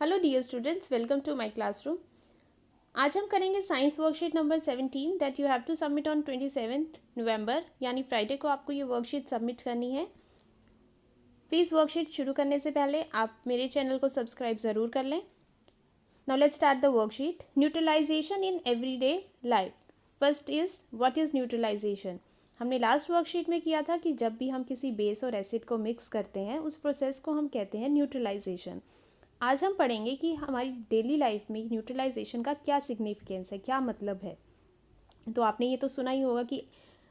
Hello dear students, welcome to my classroom. आज हम करेंगे science worksheet number 17 that you have to submit on 27 November, यानी Friday को आपको ये वर्कशीट सबमिट करनी है। प्लीज़ वर्कशीट शुरू करने से पहले आप मेरे चैनल को सब्सक्राइब ज़रूर कर लें। Now let's start the worksheet. Neutralisation in everyday life. First is what is neutralisation. हमने लास्ट वर्कशीट में किया था कि जब भी हम किसी बेस और एसिड को मिक्स करते हैं उस प्रोसेस को हम कहते हैं न्यूट्रलाइजेशन। आज हम पढ़ेंगे कि हमारी डेली लाइफ में न्यूट्रलाइजेशन का क्या सिग्निफिकेंस है, क्या मतलब है। तो आपने ये तो सुना ही होगा कि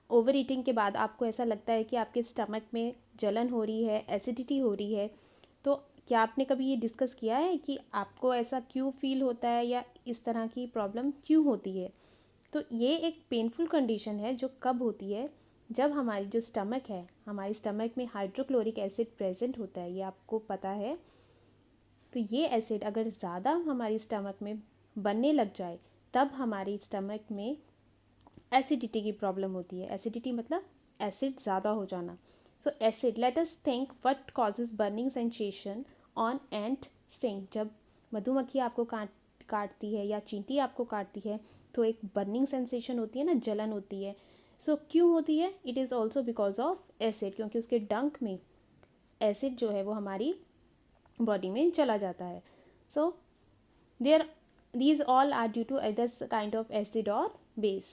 ओवर ईटिंग के बाद आपको ऐसा लगता है कि आपके स्टमक में जलन हो रही है, एसिडिटी हो रही है। तो क्या आपने कभी ये डिस्कस किया है कि आपको ऐसा क्यों फील होता है या इस तरह की प्रॉब्लम क्यों होती है। तो ये एक पेनफुल कंडीशन है जो कब होती है, जब हमारी जो स्टमक है, हमारे स्टमक में हाइड्रोक्लोरिक एसिड प्रेजेंट होता है। ये आपको पता है। तो ये एसिड अगर ज़्यादा हमारी स्टमक में बनने लग जाए तब हमारी स्टमक में एसिडिटी की प्रॉब्लम होती है। एसिडिटी मतलब एसिड ज़्यादा हो जाना। सो acid, let us think what causes burning sensation on ant sting. जब मधुमक्खी आपको काटती है या चींटी आपको काटती है तो एक बर्निंग सेंसेशन होती है ना, जलन होती है। सो क्यों होती है? It is also because of acid, क्योंकि उसके डंक में एसिड जो है वो हमारी बॉडी में चला जाता है। So there these all are due to either kind of acid or base.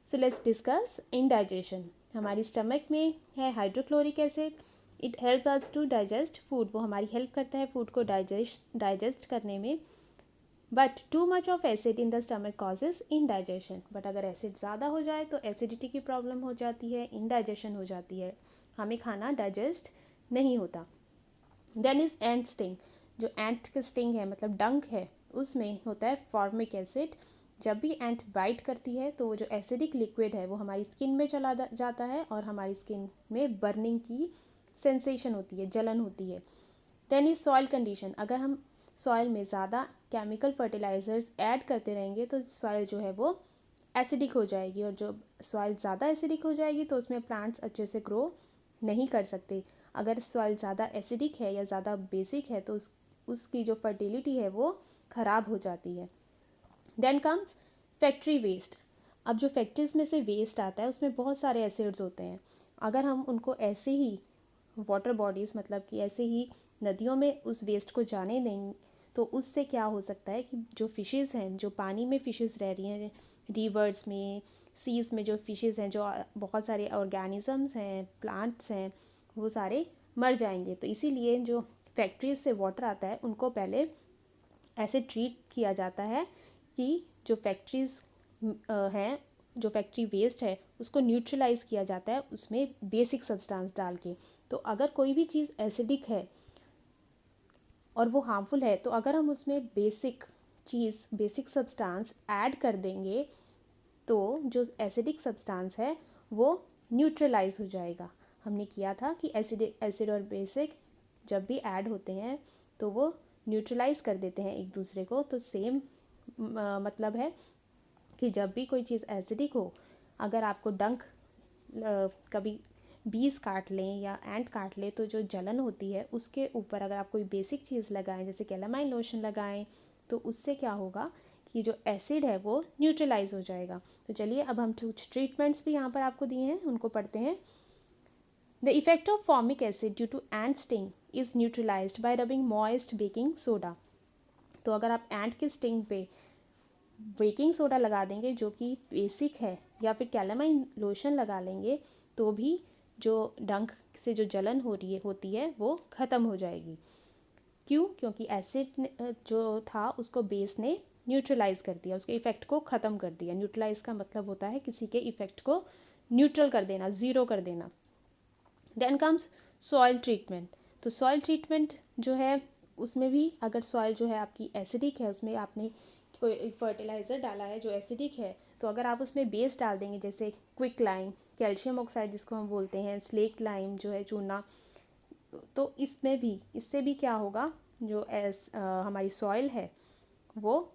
So let's discuss indigestion. हमारी स्टमक में है hydrochloric acid. It help us to digest food. वो हमारी हेल्प करता है फूड को डाइजेस्ट करने में। But to much of acid in the stomach causes indigestion. But अगर एसिड ज़्यादा हो जाए तो एसिडिटी की प्रॉब्लम हो जाती है, इनडाइजेशन हो जाती है, हमें खाना डाइजेस्ट नहीं होता। Then is ant sting. जो एंट का स्टिंग है मतलब डंक है, उसमें होता है फॉर्मिक एसिड। जब भी एंट बाइट करती है तो वो जो एसिडिक लिक्विड है वो हमारी स्किन में चला जाता है और हमारी स्किन में बर्निंग की सेंसेशन होती है, जलन होती है। Then is soil condition. अगर हम सॉइल में ज़्यादा केमिकल फर्टिलाइजर्स ऐड करते रहेंगे तो सॉइल जो है वो एसिडिक हो जाएगी, और जो सॉइल ज़्यादा एसिडिक हो जाएगी तो उसमें प्लांट्स अच्छे से ग्रो नहीं कर सकते। अगर सॉइल ज़्यादा एसिडिक है या ज़्यादा बेसिक है तो उसकी जो फर्टिलिटी है वो ख़राब हो जाती है। Then comes factory waste. अब जो फैक्ट्रीज में से वेस्ट आता है उसमें बहुत सारे एसिड्स होते हैं। अगर हम उनको ऐसे ही वाटर बॉडीज़ मतलब कि ऐसे ही नदियों में उस वेस्ट को जाने देंगे तो उससे क्या हो सकता है कि जो फ़िशेज़ हैं, जो पानी में फ़िशेज़ रह रही हैं, रिवर्स में, सीज़ में जो फ़िशेज़ हैं, जो बहुत सारे ऑर्गेनिजम्स हैं, प्लांट्स हैं, वो सारे मर जाएंगे। तो इसीलिए जो फैक्ट्रीज से वाटर आता है उनको पहले ऐसे ट्रीट किया जाता है कि जो फैक्ट्रीज हैं, जो फैक्ट्री वेस्ट है उसको न्यूट्रलाइज किया जाता है उसमें बेसिक सब्सटेंस डाल के। तो अगर कोई भी चीज़ एसिडिक है और वो हार्मफुल है तो अगर हम उसमें बेसिक सब्सटेंस ऐड कर देंगे तो जो एसिडिक सब्सटेंस है वो न्यूट्रलाइज हो जाएगा। हमने किया था कि एसिड और बेसिक जब भी ऐड होते हैं तो वो न्यूट्रलाइज कर देते हैं एक दूसरे को। तो सेम मतलब है कि जब भी कोई चीज़ एसिडिक हो, अगर आपको डंक कभी बीज काट लें या एंट काट लें तो जो जलन होती है उसके ऊपर अगर आप कोई बेसिक चीज़ लगाएं जैसे कैलामाइन लोशन लगाएं तो उससे क्या होगा कि जो एसिड है वो न्यूट्रलाइज हो जाएगा। तो चलिए अब हम कुछ ट्रीटमेंट्स भी यहाँ पर आपको दिए हैं उनको पढ़ते हैं। The effect of formic acid due to ant sting is neutralised by rubbing moist baking soda. तो अगर आप एंट के स्टिंग पे बेकिंग सोडा लगा देंगे जो कि बेसिक है, या फिर कैलामाइन लोशन लगा लेंगे तो भी जो डंक से जो जलन होती है वो ख़त्म हो जाएगी। क्यों? क्योंकि एसिड जो था उसको बेस ने न्यूट्रलाइज कर दिया, उसके इफ़ेक्ट को ख़त्म कर दिया। न्यूट्रलाइज का मतलब होता है किसी के इफ़ेक्ट को न्यूट्रल कर देना, ज़ीरो कर देना। Then comes soil treatment. तो सॉइल ट्रीटमेंट जो है उसमें भी अगर सॉइल जो है आपकी एसिडिक है, उसमें आपने कोई फर्टिलाइज़र डाला है जो एसिडिक है, तो अगर आप उसमें बेस डाल देंगे जैसे क्विक लाइम, कैल्शियम ऑक्साइड जिसको हम बोलते हैं, स्लेक्ट लाइम जो है चूना, तो इससे भी क्या होगा, जो हमारी सॉइल है वो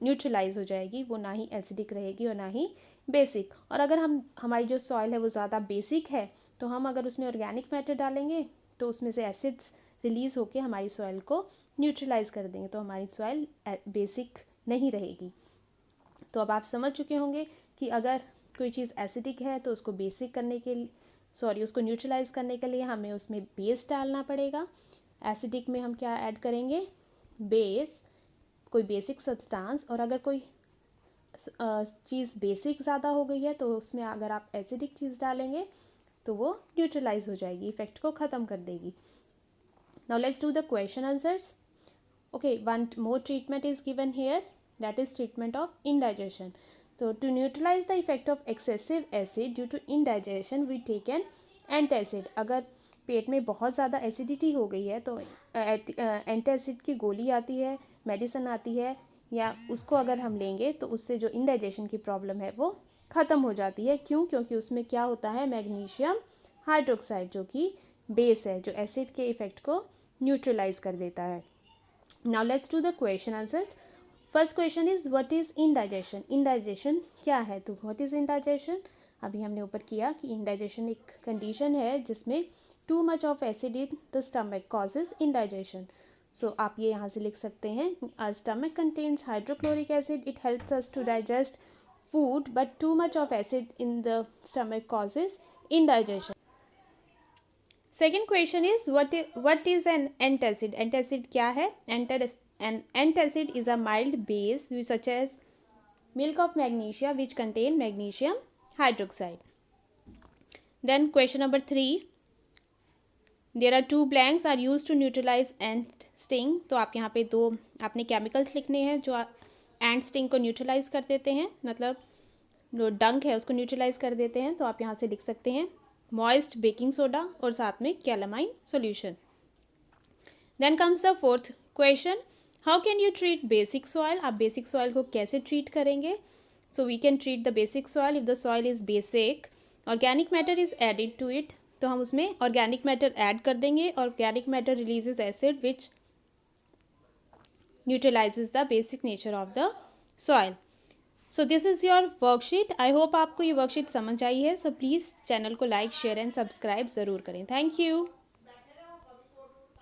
न्यूट्रलाइज हो जाएगी। वो ना ही एसिडिक रहेगी और ना ही बेसिक। और अगर हमारी जो सॉइल है वो ज़्यादा बेसिक है तो हम अगर उसमें ऑर्गेनिक मैटर डालेंगे तो उसमें से एसिड्स रिलीज़ होकर हमारी सॉइल को न्यूट्रलाइज कर देंगे, तो हमारी सॉइल बेसिक नहीं रहेगी। तो अब आप समझ चुके होंगे कि अगर कोई चीज़ एसिडिक है तो उसको बेसिक करने के लिए उसको न्यूट्रलाइज करने के लिए हमें उसमें बेस डालना पड़ेगा। एसिडिक में हम क्या ऐड करेंगे, बेस, कोई बेसिक सब्सटेंस। और अगर कोई चीज़ बेसिक ज़्यादा हो गई है तो उसमें अगर आप एसिडिक चीज़ डालेंगे तो वो न्यूट्रलाइज हो जाएगी, इफेक्ट को ख़त्म कर देगी। Now let's do the question answers. Okay, one more treatment is given here, that is treatment of indigestion. तो to neutralise the effect of excessive acid due to indigestion we take an antacid. अगर पेट में बहुत ज़्यादा acidity हो गई है तो एंटासिड की गोली आती है, मेडिसिन आती है, या उसको अगर हम लेंगे तो उससे जो इंडाइजेशन की प्रॉब्लम है वो ख़त्म हो जाती है। क्यों? क्योंकि उसमें क्या होता है, मैग्नीशियम हाइड्रोक्साइड, जो कि बेस है, जो एसिड के इफेक्ट को न्यूट्रलाइज कर देता है। Now let's do the question answers. First question is what is indigestion. Indigestion क्या है? तो व्हाट इज इंडाइजेशन, अभी हमने ऊपर किया कि इंडाइजेशन एक कंडीशन है जिसमें too much of acid in the stomach causes indigestion. So आप ये यहाँ से लिख सकते हैं, our stomach contains hydrochloric acid, it helps us to digest food, but too much of acid in the stomach causes indigestion. Second question is what is an antacid? Antacid क्या है? An antacid is a mild base such as milk of magnesia which contain magnesium hydroxide. Then question number 3, there are two blanks are used to neutralize ant sting. तो आप यहाँ पे दो आपने chemicals लिखने हैं जो एंट स्टिंग को न्यूट्रलाइज कर देते हैं, मतलब जो डंक है उसको न्यूट्रलाइज कर देते हैं। तो आप यहाँ से लिख सकते हैं मॉइस्ट बेकिंग सोडा और साथ में calamine solution. Then comes the fourth question, how can you treat basic soil. आप बेसिक सॉइल को कैसे ट्रीट करेंगे? So we can treat the basic soil if the soil is basic, organic matter is added to it. तो हम उसमें organic matter add कर देंगे, organic matter releases acid which neutralises the basic nature of the soil. So this is your worksheet. I hope आपको ये worksheet समझ आई है। So please channel को लाइक, शेयर एंड सब्सक्राइब ज़रूर करें। Thank you.